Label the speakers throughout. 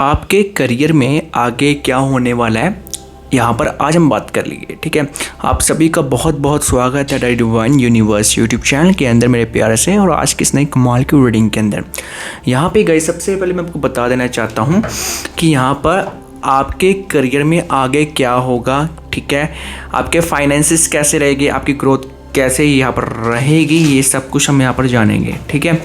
Speaker 1: आपके करियर में आगे क्या होने वाला है, यहाँ पर आज हम बात कर लेंगे। ठीक है, आप सभी का बहुत बहुत स्वागत है डिवाइन यूनिवर्स यूट्यूब चैनल के अंदर मेरे प्यारे से। और आज किस नई कमाल की रीडिंग के अंदर यहाँ पे गए, सबसे पहले मैं आपको बता देना चाहता हूँ कि यहाँ पर आपके करियर में आगे क्या होगा। ठीक है, आपके फाइनेंसिस कैसे रहेगी, आपकी ग्रोथ कैसे यहाँ पर रहेगी, ये सब कुछ हम यहाँ पर जानेंगे। ठीक है,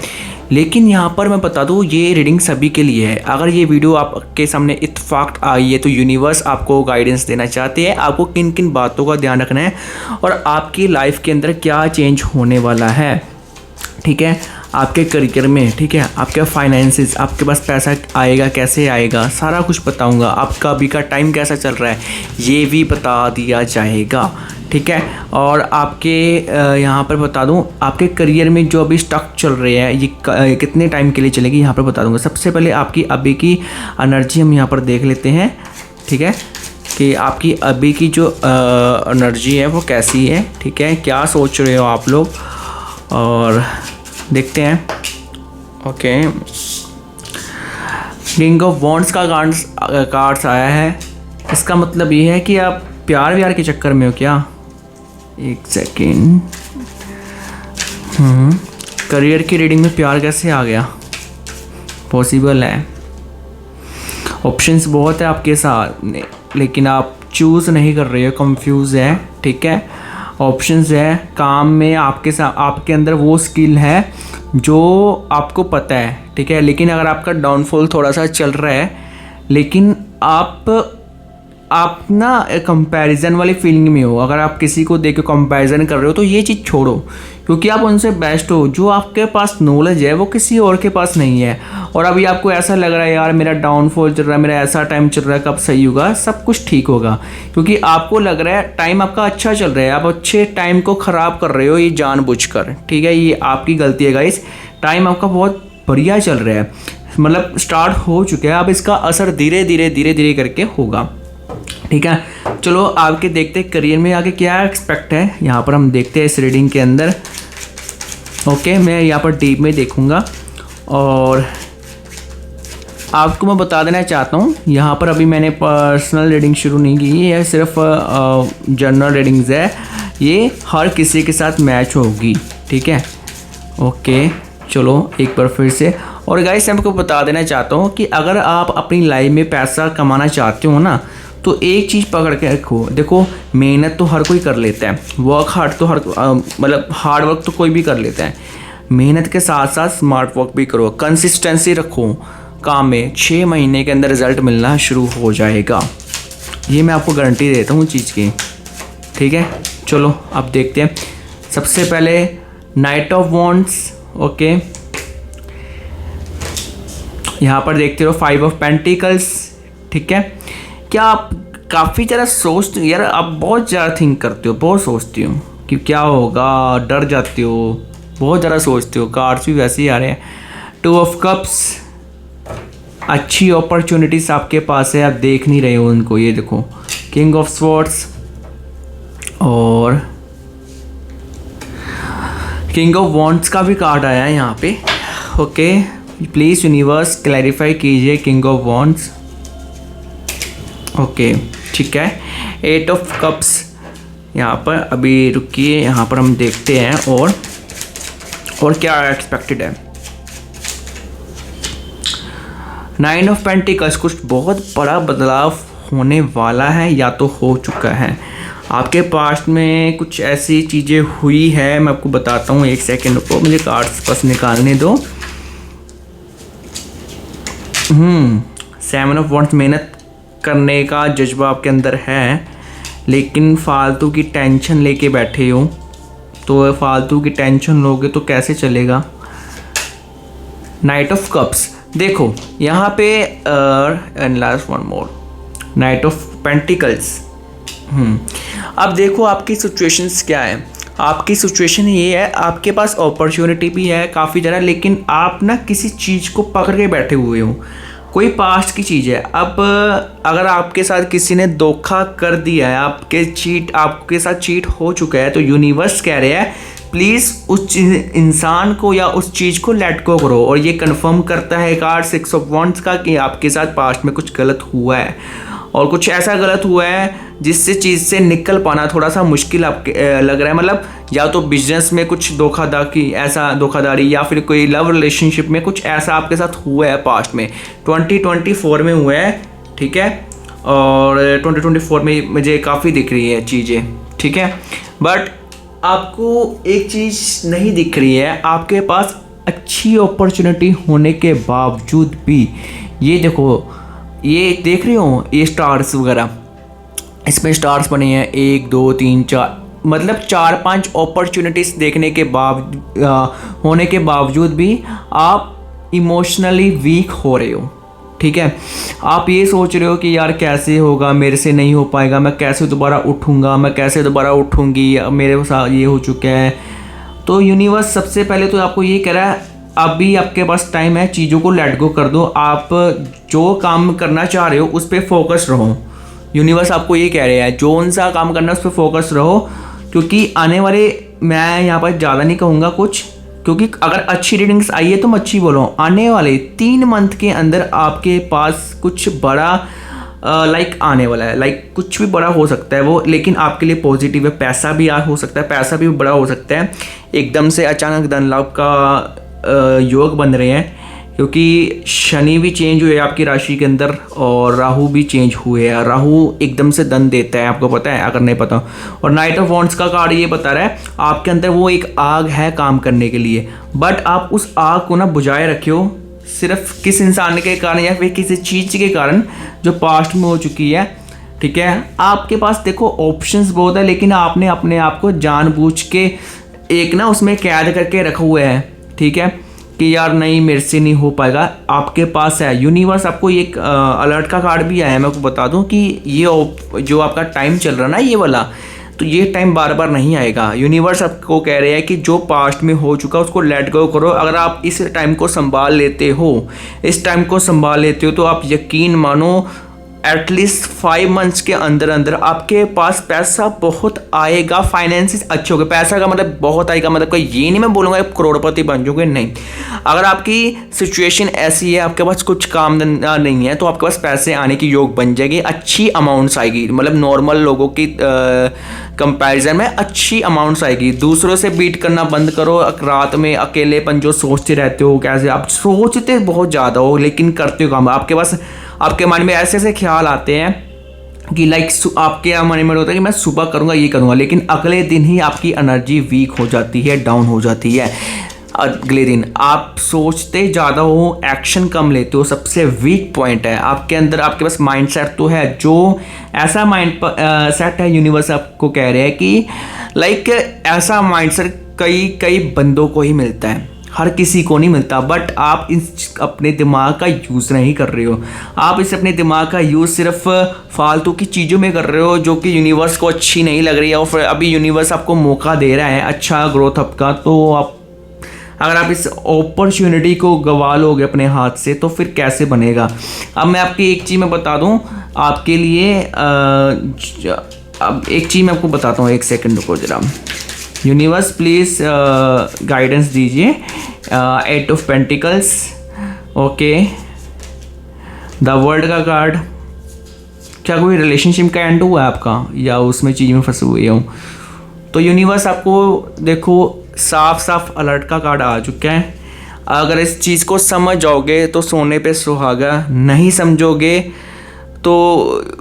Speaker 1: लेकिन यहाँ पर मैं बता दूँ ये रीडिंग सभी के लिए है। अगर ये वीडियो आपके सामने इत्तेफाक आई है तो यूनिवर्स आपको गाइडेंस देना चाहते हैं, आपको किन किन बातों का ध्यान रखना है और आपकी लाइफ के अंदर क्या चेंज होने वाला है। ठीक है, आपके करियर में, ठीक है, आपके फाइनेंसिस, आपके पास पैसा आएगा कैसे आएगा, सारा कुछ बताऊंगा। आपका अभी का टाइम कैसा चल रहा है ये भी बता दिया जाएगा। ठीक है, और आपके यहाँ पर बता दूँ आपके करियर में जो अभी स्टक चल रहे हैं ये कितने टाइम के लिए चलेगी यहाँ पर बता दूँगा। सबसे पहले आपकी अभी की एनर्जी हम यहाँ पर देख लेते हैं। ठीक है, कि आपकी अभी की जो एनर्जी है वो कैसी है। ठीक है, क्या सोच रहे हो आप लोग, और देखते हैं। ओके, किंग ऑफ वॉन्ड्स का कार्ड्स आया है। इसका मतलब ये है कि आप प्यार व्यार के चक्कर में हो क्या। एक सेकेंड, करियर की रीडिंग में प्यार कैसे आ गया, पॉसिबल है। ऑप्शंस बहुत है आपके साथ लेकिन आप चूज़ नहीं कर रहे हो, कंफ्यूज है। ठीक है, ऑप्शंस है, काम में आपके साथ आपके अंदर वो स्किल है जो आपको पता है। ठीक है, लेकिन अगर आपका डाउनफॉल थोड़ा सा चल रहा है, लेकिन आप ना कंपैरिजन वाली फीलिंग में हो। अगर आप किसी को देख के कंपैरिजन कर रहे हो तो ये चीज़ छोड़ो, क्योंकि आप उनसे बेस्ट हो। जो आपके पास नॉलेज है वो किसी और के पास नहीं है। और अभी आपको ऐसा लग रहा है यार मेरा डाउनफॉल चल रहा है, मेरा ऐसा टाइम चल रहा है, कब सही होगा, सब कुछ ठीक होगा। क्योंकि आपको लग रहा है टाइम आपका अच्छा चल रहा है, आप अच्छे टाइम को ख़राब कर रहे हो ये जानबूझकर। ठीक है, ये आपकी गलती है गाइस। टाइम आपका बहुत बढ़िया चल रहा है, मतलब स्टार्ट हो चुका है, अब इसका असर धीरे धीरे करके होगा। ठीक है, चलो आपके देखते हैं करियर में आगे क्या एक्सपेक्ट है, यहाँ पर हम देखते हैं इस रीडिंग के अंदर। ओके, मैं यहाँ पर डीप में देखूँगा और आपको मैं बता देना चाहता हूँ यहाँ पर अभी मैंने पर्सनल रीडिंग शुरू नहीं की है, सिर्फ जनरल रीडिंग्स है। ये हर किसी के साथ मैच होगी। ठीक है, ओके, चलो एक बार फिर से। और गाइस मैं आपको बता देना चाहता हूँ कि अगर आप अपनी लाइफ में पैसा कमाना चाहते हो ना, तो एक चीज़ पकड़ के रखो। देखो, मेहनत तो हर कोई कर लेता है, वर्क हार्ड तो मतलब हार्ड वर्क तो कोई भी कर लेता है। मेहनत के साथ साथ स्मार्ट वर्क भी करो, कंसिस्टेंसी रखो काम में। 6 महीने के अंदर रिजल्ट मिलना शुरू हो जाएगा, ये मैं आपको गारंटी देता हूँ चीज़ की। ठीक है, चलो अब देखते हैं। सबसे पहले नाइट ऑफ वॉन्ड्स। ओके, यहाँ पर देखते हो 5 ऑफ पेंटिकल्स। ठीक है, क्या आप काफ़ी ज़्यादा सोचते हो यार, आप बहुत ज़्यादा थिंक करते हो, बहुत सोचते हो कि क्या होगा, डर जाते हो, बहुत ज़्यादा सोचते हो। कार्ड्स भी वैसे ही आ रहे हैं। 2 ऑफ कप्स, अच्छी अपॉर्चुनिटीज़ आपके पास है, आप देख नहीं रहे हो उनको। ये देखो, किंग ऑफ स्वॉर्ड्स और किंग ऑफ वॉन्ड्स का भी कार्ड आया है यहाँ पे। ओके, प्लीज़ यूनिवर्स क्लैरिफाई कीजिए किंग ऑफ वॉन्ड्स। ओके, ठीक है। 8 ऑफ कप्स यहाँ पर, अभी रुकिए, यहाँ पर हम देखते हैं और क्या एक्सपेक्टेड है। 9 ऑफ पेंटिकल्स, कुछ बहुत बड़ा बदलाव होने वाला है या तो हो चुका है। आपके पास्ट में कुछ ऐसी चीज़ें हुई है, मैं आपको बताता हूँ। एक सेकेंड को मुझे कार्ड्स बस निकालने दो। 7 ऑफ वॉन्ड्स, मेहनत करने का जज्बा आपके अंदर है, लेकिन फालतू की टेंशन लेके बैठे हो, तो फालतू की टेंशन लोगे तो कैसे चलेगा। नाइट ऑफ कप्स, देखो यहाँ पे and last one more, night of pentacles. अब देखो आपकी सिचुएशंस क्या है। आपकी सिचुएशन ये है, आपके पास अपॉर्चुनिटी भी है काफ़ी ज़्यादा, लेकिन आप ना किसी चीज़ को पकड़ के बैठे हुए हो। कोई पास्ट की चीज़ है। अब अगर आपके साथ किसी ने धोखा कर दिया है, आपके साथ चीट हो चुका है, तो यूनिवर्स कह रहे हैं प्लीज़ उस इंसान को या उस चीज़ को लेट गो करो। और ये कंफर्म करता है कार्ड 6 ऑफ वॉन्ड्स का कि आपके साथ पास्ट में कुछ गलत हुआ है और कुछ ऐसा गलत हुआ है जिससे चीज़ से निकल पाना थोड़ा सा मुश्किल आपके लग रहा है। मतलब या तो बिजनेस में कुछ धोखाधड़ी या फिर कोई लव रिलेशनशिप में कुछ ऐसा आपके साथ हुआ है पास्ट में, 2024 में हुआ है, ठीक है। और 2024 में मुझे काफ़ी दिख रही है चीज़ें, ठीक है। बट आपको एक चीज़ नहीं दिख रही है, आपके पास अच्छी अपॉर्चुनिटी होने के बावजूद भी, ये देखो, ये देख रही हो ये स्टार्स वगैरह, इसमें स्टार्स बने हैं 1 2 3 4, मतलब 4-5 अपॉर्चुनिटीज़ देखने के होने के बावजूद भी आप इमोशनली वीक हो रहे हो, ठीक है। आप ये सोच रहे हो कि यार कैसे होगा, मेरे से नहीं हो पाएगा, मैं कैसे दोबारा उठूँगा, मैं कैसे दोबारा उठूँगी, मेरे साथ ये हो चुका है। तो यूनिवर्स सबसे पहले तो आपको ये कह रहा है अभी आपके पास टाइम है, चीज़ों को लेट गो कर दो, आप जो काम करना चाह रहे हो उस पर फोकस रहो। यूनिवर्स आपको ये कह रहे हैं जो सा काम करना है उस पर फोकस रहो, क्योंकि आने वाले, मैं यहाँ पर ज़्यादा नहीं कहूँगा कुछ, क्योंकि अगर अच्छी रीडिंग्स आई है तो मैं अच्छी बोल रहा हूँ, आने वाले 3 मंथ के अंदर आपके पास कुछ बड़ा आने वाला है। कुछ भी बड़ा हो सकता है वो, लेकिन आपके लिए पॉजिटिव है। पैसा भी हो सकता है, पैसा भी बड़ा हो सकता है, एकदम से अचानक धन लाभ का योग बन रहे हैं, क्योंकि शनि भी चेंज हुए आपकी राशि के अंदर और राहु भी चेंज हुए हैं। राहु एकदम से धन देता है, आपको पता है अगर नहीं पता। और नाइट ऑफ वॉन्ड्स का कार्ड ये बता रहा है आपके अंदर वो एक आग है काम करने के लिए, बट आप उस आग को ना बुझाए रखियो सिर्फ किस इंसान के कारण या फिर किसी चीज़ के कारण जो पास्ट में हो चुकी है, ठीक है। आपके पास देखो ऑप्शंस बहुत है, लेकिन आपने अपने आप को जानबूझ के एक ना उसमें कैद करके रखा हुआ है, ठीक है, कि यार नहीं मेरे से नहीं हो पाएगा। आपके पास है, यूनिवर्स आपको एक अलर्ट का कार्ड भी आया है, मैं आपको बता दूं कि ये जो आपका टाइम चल रहा है ना ये वाला, तो ये टाइम बार बार नहीं आएगा। यूनिवर्स आपको कह रहे हैं कि जो पास्ट में हो चुका उसको लेट गो करो। अगर आप इस टाइम को संभाल लेते हो तो आप यकीन मानो एटलीस्ट 5 मंथ्स के अंदर अंदर आपके पास पैसा बहुत आएगा, फाइनेंसेस अच्छे होंगे। पैसा का मतलब बहुत आएगा, मतलब कोई ये नहीं मैं बोलूँगा आप करोड़पति बन जाओगे, नहीं। अगर आपकी सिचुएशन ऐसी है, आपके पास कुछ काम धंधा नहीं है, तो आपके पास पैसे आने की योग बन जाएगी, अच्छी अमाउंट्स आएगी, मतलब नॉर्मल लोगों की कंपैरिजन में अच्छी अमाउंट्स आएगी। दूसरों से बीट करना बंद करो। रात में अकेलेपन जो सोचते रहते हो, कैसे आप सोचते बहुत ज़्यादा हो लेकिन करते हो काम, आपके माइंड में ऐसे ऐसे ख्याल आते हैं कि आपके मन में होता है कि मैं सुबह करूँगा ये करूँगा, लेकिन अगले दिन ही आपकी एनर्जी वीक हो जाती है, डाउन हो जाती है। अगले दिन आप सोचते ज़्यादा हो, एक्शन कम लेते हो, सबसे वीक पॉइंट है आपके अंदर। आपके पास माइंड सेट तो है, जो ऐसा माइंड सेट है, यूनिवर्स आपको कह रहे हैं कि ऐसा माइंड सेट कई बंदों को ही मिलता है, हर किसी को नहीं मिलता। बट आप इस अपने दिमाग का यूज़ नहीं कर रहे हो, आप इस अपने दिमाग का यूज़ सिर्फ फालतू की चीज़ों में कर रहे हो जो कि यूनिवर्स को अच्छी नहीं लग रही है। और फिर अभी यूनिवर्स आपको मौका दे रहा है अच्छा ग्रोथ अप का, तो अगर आप इस अपॉर्चुनिटी को गंवा लोगे अपने हाथ से तो फिर कैसे बनेगा। अब मैं आपकी एक चीज़ मैं बता दूं आपके लिए, अब एक चीज़ मैं आपको बताता हूँ, एक सेकंड रुको जरा। यूनिवर्स प्लीज़ गाइडेंस दीजिए। 8 of pentacles, okay, the world का कार्ड। क्या कोई रिलेशनशिप का एंड हुआ है आपका या उसमें चीज़ में फंसे हुए हो? तो यूनिवर्स आपको देखो साफ अलर्ट का कार्ड आ चुका है। अगर इस चीज़ को समझ जाओगे तो सोने पे सुहागा, नहीं समझोगे तो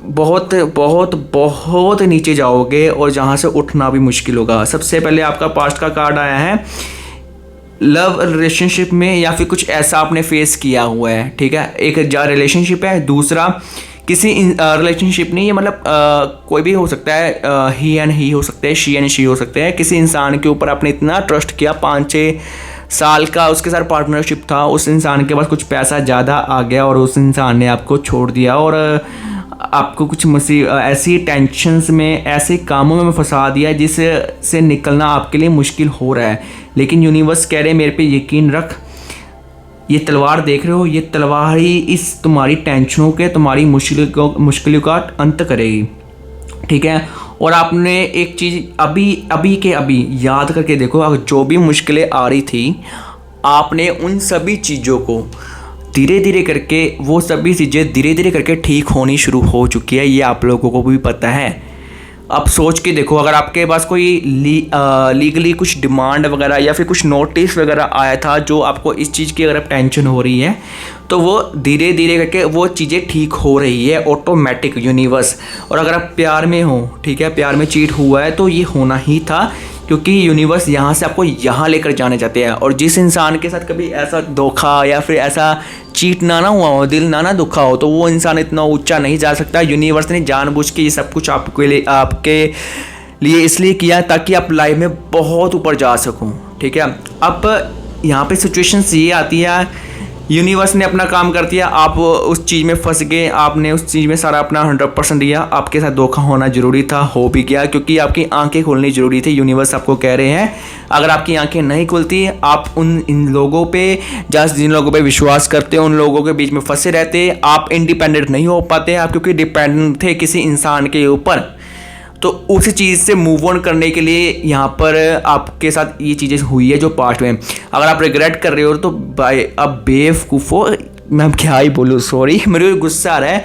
Speaker 1: बहुत बहुत बहुत नीचे जाओगे और जहाँ से उठना भी मुश्किल होगा। सबसे पहले आपका पास्ट का कार्ड आया है, लव रिलेशनशिप में या फिर कुछ ऐसा आपने फेस किया हुआ है, ठीक है। एक रिलेशनशिप है, दूसरा किसी रिलेशनशिप नहीं है, मतलब कोई भी हो सकता है, ही एंड ही हो सकते हैं, शी एंड शी हो सकते हैं। किसी इंसान के ऊपर आपने इतना ट्रस्ट किया, 5-6 साल का उसके साथ पार्टनरशिप था, उस इंसान के पास कुछ पैसा ज़्यादा आ गया और उस इंसान ने आपको छोड़ दिया और आपको कुछ ऐसी टेंशन्स में, ऐसे कामों में फंसा दिया जिससे निकलना आपके लिए मुश्किल हो रहा है। लेकिन यूनिवर्स कह रहे मेरे पे यकीन रख, ये तलवार देख रहे हो, ये तलवार ही इस तुम्हारी टेंशनों के, तुम्हारी मुश्किलों का अंत करेगी, ठीक है। और आपने एक चीज़ अभी के अभी याद करके देखो, अगर जो भी मुश्किलें आ रही थी, आपने उन सभी चीज़ों को धीरे धीरे करके, वो सभी चीज़ें धीरे धीरे करके ठीक होनी शुरू हो चुकी है, ये आप लोगों को भी पता है। अब सोच के देखो, अगर आपके पास कोई लीगली कुछ डिमांड वगैरह या फिर कुछ नोटिस वगैरह आया था जो आपको इस चीज़ की अगर टेंशन हो रही है, तो वो धीरे धीरे करके वो चीज़ें ठीक हो रही है, ऑटोमेटिक यूनिवर्स। और अगर आप प्यार में हो, ठीक है, प्यार में चीट हुआ है, तो ये होना ही था, क्योंकि यूनिवर्स यहाँ से आपको यहाँ लेकर जाने चाहते हैं। और जिस इंसान के साथ कभी ऐसा धोखा या फिर ऐसा चीट ना हुआ हो, दिल ना दुखा हो, तो वो इंसान इतना ऊंचा नहीं जा सकता। यूनिवर्स ने जानबूझ के ये सब कुछ आपके लिए इसलिए किया ताकि आप लाइफ में बहुत ऊपर जा सको, ठीक है। अब यहाँ पे सिचुएशंस ये आती है, यूनिवर्स ने अपना काम कर दिया, आप उस चीज़ में फंस गए, आपने उस चीज़ में सारा अपना 100% दिया, आपके साथ धोखा होना ज़रूरी था, हो भी गया, क्योंकि आपकी आंखें खोलनी ज़रूरी थी। यूनिवर्स आपको कह रहे हैं, अगर आपकी आंखें नहीं खुलती, आप इन लोगों पे, जस्ट जिन लोगों पे विश्वास करते हो, उन लोगों के बीच में फंसे रहते, आप इंडिपेंडेंट नहीं हो पाते, आप क्योंकि डिपेंडेंट थे किसी इंसान के ऊपर। तो उस चीज़ से मूव ऑन करने के लिए यहाँ पर आपके साथ ये चीज़ें हुई है जो पास्ट में। अगर आप रिग्रेट कर रहे हो तो भाई अब बेवकूफ़ो, मैं क्या ही बोलूँ, सॉरी, मेरे को गुस्सा आ रहा है।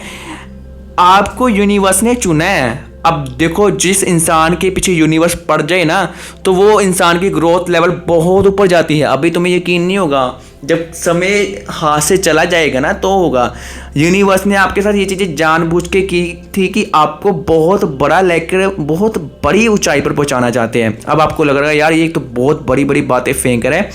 Speaker 1: आपको यूनिवर्स ने चुना है। अब देखो, जिस इंसान के पीछे यूनिवर्स पड़ जाए ना, तो वो इंसान की ग्रोथ लेवल बहुत ऊपर जाती है। अभी तुम्हें यकीन नहीं होगा, जब समय हाथ से चला जाएगा ना तो होगा। यूनिवर्स ने आपके साथ ये चीज़ें जानबूझ के की थी कि आपको बहुत बड़ा लेकर बहुत बड़ी ऊंचाई पर पहुंचाना चाहते हैं। अब आपको लग रहा है यार ये तो बहुत बड़ी बड़ी बातें फेंक रहे हैं,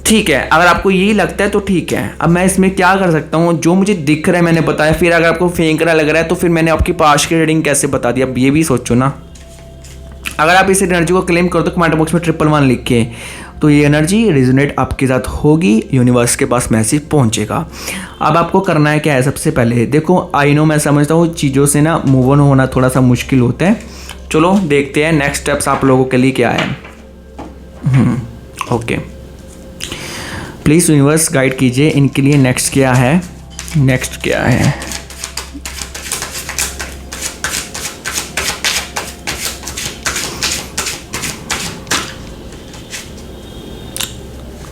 Speaker 1: ठीक है। अगर आपको यही लगता है तो ठीक है, अब मैं इसमें क्या कर सकता हूँ, जो मुझे दिख रहा है मैंने बताया। फिर अगर आपको फेंक रहा लग रहा है तो फिर मैंने आपकी पास्ट की रीडिंग कैसे बता दी, अब ये भी सोचो ना। अगर आप इस एनर्जी को क्लेम करो तो कमेंट बॉक्स में 111 लिख के, तो ये एनर्जी रिजोनेट आपके साथ होगी, यूनिवर्स के पास मैसेज पहुंचेगा। अब आपको करना है क्या है, सबसे पहले देखो, आई नो मैं समझता हूँ चीज़ों से ना मूव ऑन होना थोड़ा सा मुश्किल होता है। चलो देखते हैं नेक्स्ट स्टेप्स आप लोगों के लिए क्या है। ओके, प्लीज़ यूनिवर्स गाइड कीजिए इनके लिए नेक्स्ट क्या है, नेक्स्ट क्या है।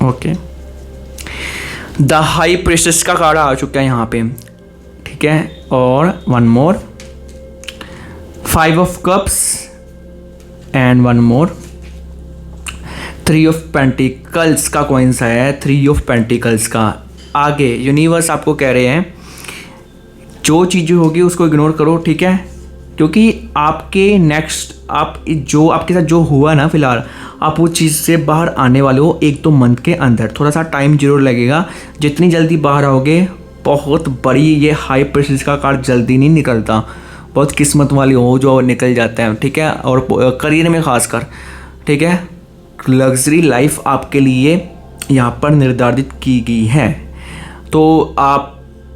Speaker 1: ओके, द हाई प्रीस्टेस का कार्ड आ चुका है यहाँ पे, ठीक है। और one more, 5 of cups and one more, 3 of pentacles का कॉइन्स आया है, 3 ऑफ पेंटिकल्स का। आगे यूनिवर्स आपको कह रहे हैं जो चीज़ें होगी उसको इग्नोर करो, ठीक है, क्योंकि आपके नेक्स्ट आप जो आपके साथ जो हुआ ना फिलहाल, आप वो चीज़ से बाहर आने वाले हो 1-2 मंथ के अंदर। थोड़ा सा टाइम जरूर लगेगा, जितनी जल्दी बाहर आओगे बहुत बड़ी, ये हाई प्रेशर का कार्ड जल्दी नहीं निकलता, बहुत किस्मत वाली हो जो निकल जाता है, ठीक है। और करियर में खासकर, ठीक है, लग्जरी लाइफ आपके लिए यहाँ पर निर्धारित की गई है। तो आप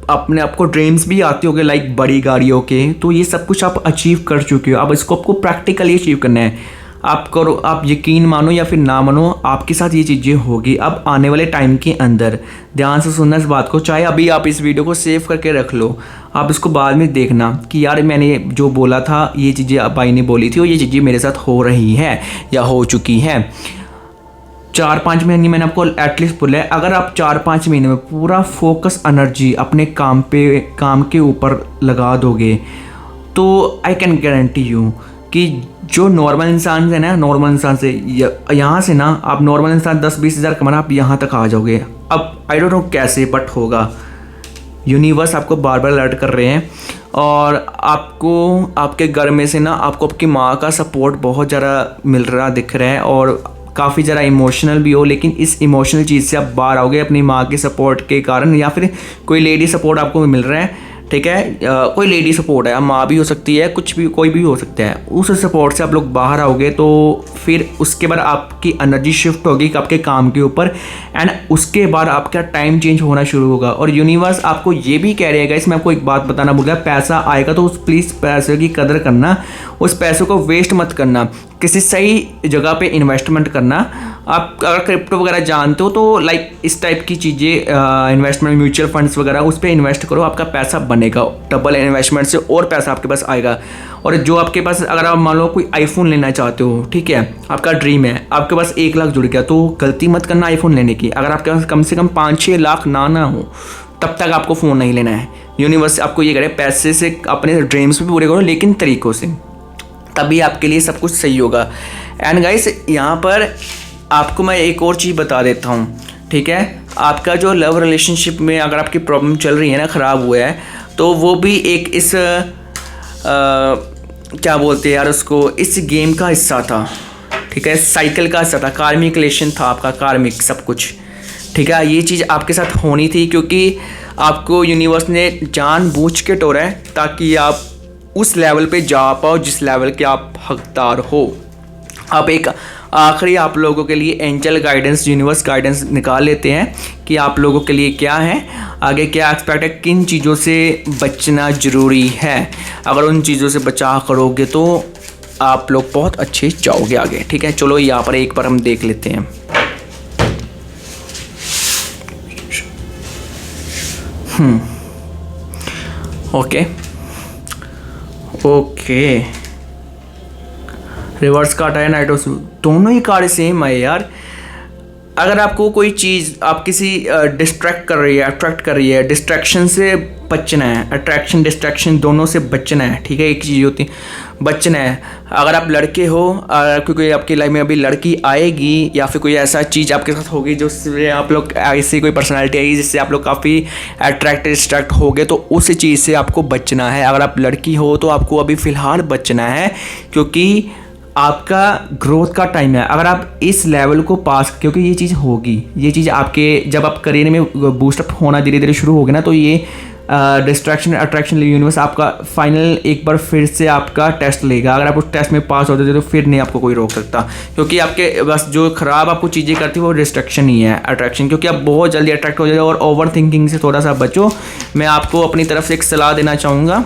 Speaker 1: अपने आपको ड्रीम्स भी आते होंगे लाइक बड़ी गाड़ियों के, तो ये सब कुछ आप अचीव कर चुके हो। अब इसको आपको प्रैक्टिकली अचीव करना है, आप करो, आप यकीन मानो या फिर ना मानो, आपके साथ ये चीज़ें होगी अब आने वाले टाइम के अंदर। ध्यान से सुनना इस बात को, चाहे अभी आप इस वीडियो को सेव करके रख लो, आप इसको बाद में देखना कि यार मैंने जो बोला था ये चीज़ें भाई ने बोली थी और ये चीज़ें मेरे साथ हो रही हैं या हो चुकी हैं। 4-5 महीने मैंने आपको एटलीस्ट बोला है, अगर आप 4-5 महीने में पूरा फोकस एनर्जी अपने काम के ऊपर लगा दोगे, तो आई कैन गारंटी यू कि जो नॉर्मल इंसान है ना, नॉर्मल इंसान से यहाँ से ना, आप नॉर्मल इंसान 10-20 हज़ार कमाना, आप यहाँ तक आ जाओगे। अब आई डोंट नो कैसे, बट होगा। यूनिवर्स आपको बार बार अलर्ट कर रहे हैं। और आपको आपके घर में से ना आपको आपकी माँ का सपोर्ट बहुत ज़्यादा मिल रहा दिख रहा है, और काफ़ी ज़्यादा इमोशनल भी हो, लेकिन इस इमोशनल चीज़ से आप बाहर आओगे अपनी माँ के सपोर्ट के कारण, या फिर कोई लेडी सपोर्ट आपको मिल रहा है, ठीक है। कोई लेडी सपोर्ट है, माँ भी हो सकती है, कुछ भी, कोई भी हो सकता है, उस सपोर्ट से आप लोग बाहर आओगे। तो फिर उसके बाद आपकी एनर्जी शिफ्ट होगी आपके काम के ऊपर, एंड उसके बाद आपका टाइम चेंज होना शुरू होगा। और यूनिवर्स आपको ये भी कह रहेगा, इसमें आपको एक बात बताना भूल गया, पैसा आएगा तो उस प्लीज़ पैसे की कदर करना, उस पैसों को वेस्ट मत करना, किसी सही जगह पे इन्वेस्टमेंट करना। आप अगर क्रिप्टो वगैरह जानते हो तो लाइक इस टाइप की चीज़ें इन्वेस्टमेंट, म्यूचुअल फंड्स वगैरह उस पर इन्वेस्ट करो, आपका पैसा बनेगा, डबल इन्वेस्टमेंट से और पैसा आपके पास आएगा। और जो आपके पास, अगर आप मान लो कोई आईफोन लेना चाहते हो, ठीक है, आपका ड्रीम है, आपके पास 1 लाख जुड़ गया, तो गलती मत करना आईफोन लेने की। अगर आपके पास कम से कम 5-6 लाख ना हो तब तक आपको फ़ोन नहीं लेना है। यूनिवर्स आपको ये करे पैसे से अपने ड्रीम्स भी पूरे करो, लेकिन तरीक़ों से, तभी आपके लिए सब कुछ सही होगा। एंड गाइस यहाँ पर आपको मैं एक और चीज़ बता देता हूँ, ठीक है, आपका जो लव रिलेशनशिप में अगर आपकी प्रॉब्लम चल रही है ना, ख़राब हुआ है, तो वो भी एक इस क्या बोलते हैं यार उसको, इस गेम का हिस्सा था, ठीक है, साइकिल का हिस्सा था, कार्मिक रिलेशन था आपका, कार्मिक सब कुछ, ठीक है। ये चीज़ आपके साथ होनी थी क्योंकि आपको यूनिवर्स ने जानबूझ के तोड़ा है ताकि आप उस लेवल पे जा पाओ जिस लेवल के आप हकदार हो। अब एक आखिरी आप लोगों के लिए एंजल गाइडेंस, यूनिवर्स गाइडेंस निकाल लेते हैं कि आप लोगों के लिए क्या है, आगे क्या एक्सपेक्ट है, किन चीज़ों से बचना ज़रूरी है। अगर उन चीज़ों से बचा करोगे तो आप लोग बहुत अच्छे जाओगे आगे, ठीक है। चलो यहाँ पर एक बार हम देख लेते हैं। ओके रिवर्स कार्ड है, नाइटोस, दोनों ही कार्ड सेम है यार। अगर आपको कोई चीज़ आप किसी डिस्ट्रैक्ट कर रही है, अट्रैक्ट कर रही है, डिस्ट्रैक्शन से बचना है, अट्रैक्शन डिस्ट्रैक्शन दोनों से बचना है, ठीक है, एक चीज़ होती है बचना है। अगर आप लड़के हो, क्योंकि आपकी लाइफ में अभी लड़की आएगी या फिर कोई ऐसा चीज़ आपके साथ होगी जिससे आप लोग, ऐसी कोई पर्सनालिटी आएगी जिससे आप लोग काफ़ी अट्रैक्ट डिस्ट्रैक्ट होगे, तो उस चीज़ से आपको बचना है। अगर आप लड़की हो तो आपको अभी फ़िलहाल बचना है क्योंकि आपका ग्रोथ का टाइम है। अगर आप इस लेवल को पास, क्योंकि ये चीज़ होगी, ये चीज़ आपके जब आप करियर में बूस्टअप होना धीरे धीरे शुरू होगा ना, तो ये डिस्ट्रैक्शन अट्रैक्शन यूनिवर्स आपका फाइनल एक बार फिर से आपका टेस्ट लेगा। अगर आप उस टेस्ट में पास होते थे तो फिर नहीं आपको कोई रोक सकता, क्योंकि आपके बस जो ख़राब आपको चीज़ें करती है वो डिस्ट्रैक्शन ही है, अट्रैक्शन, क्योंकि आप बहुत जल्दी अट्रैक्ट हो जाए। और ओवर थिंकिंग से थोड़ा सा बचो। मैं आपको अपनी तरफ से एक सलाह देना चाहूँगा,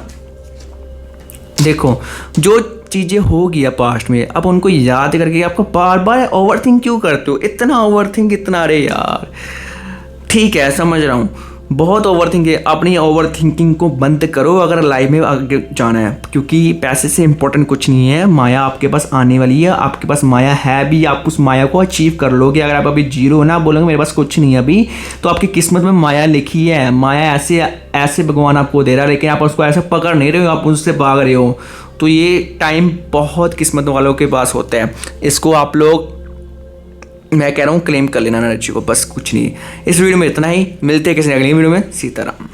Speaker 1: देखो जो चीज़ें हो गया पास्ट में, अब उनको याद करके आपको बार बार ओवर थिंक क्यों करते हो, इतना ओवर थिंक, इतना, अरे यार ठीक है समझ रहा हूँ, बहुत ओवर थिंक है, अपनी ओवर थिंकिंग को बंद करो अगर लाइफ में आगे जाना है, क्योंकि पैसे से इंपॉर्टेंट कुछ नहीं है। माया आपके पास आने वाली है, आपके पास माया है भी, आप उस माया को अचीव कर लोगे। अगर आप अभी जीरो ना बोलोगे मेरे पास कुछ नहीं है अभी, तो आपकी किस्मत में माया लिखी है। माया ऐसे भगवान आपको दे रहा है, लेकिन आप उसको ऐसे पकड़ नहीं रहे हो, आप उससे भाग रहे हो। तो ये टाइम बहुत किस्मत वालों के पास होता है, इसको आप लोग, मैं कह रहा हूँ, क्लेम कर लेना एनर्जी को, बस कुछ नहीं। इस वीडियो में इतना ही, मिलते हैं किसी अगली वीडियो में। सीताराम।